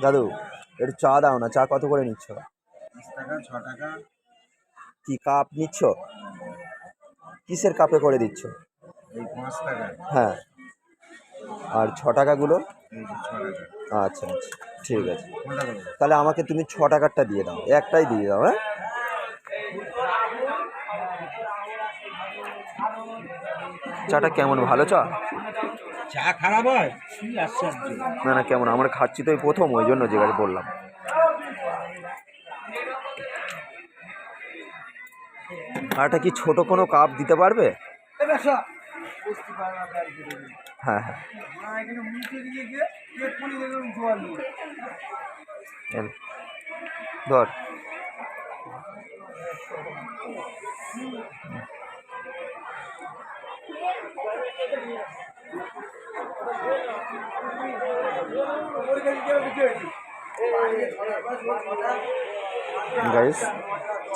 দাদু একটু চা দাও না, চা কত করে নিচ্ছ? 5 টাকা 6 টাকা। কি কাপ নিচ্ছ? কিসের কাপে করে দিচ্ছ? এই 5 টাকা। হ্যাঁ, আর 6 টাকাগুলো? এই যে 6 টাকা। আচ্ছা আচ্ছা, ঠিক আছে। কোনটা দেবো? তাহলে আমাকে তুমি 6 টাকারটা দিয়ে দাও, একটাই দিয়ে দাও। হ্যাঁ, চাটা কেমন, ভালো চা? চা খারাপ হয়? কি আশ্চর্য! না না, কেমন, আমরা খাচ্ছি তো এই প্রথম, ওই জন্য জিজ্ঞাসা করলাম। আর একটা কি ছোট কোনো কাপ দিতে পারবে? হ্যাঁ হ্যাঁ, এল, ধর। গাইস,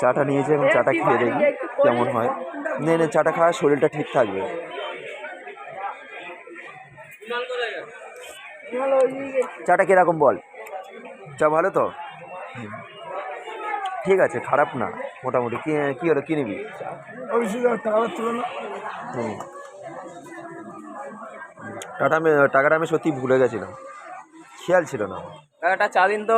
চাটা নিয়েছে, এবং চাটা খেয়ে দেখি কেমন হয়। নে নে, চাটা খাওয়া, শরীরটা ঠিক থাকবে। চাটা কিরকম বল? চা ভালো তো? ঠিক আছে, খারাপ না মোটামুটি। কি হলো, কি নিবি? হুম, টাকাটা আমি সত্যি ভুলে গেছিলাম, খেয়াল ছিল না। একটা চা দিন তো।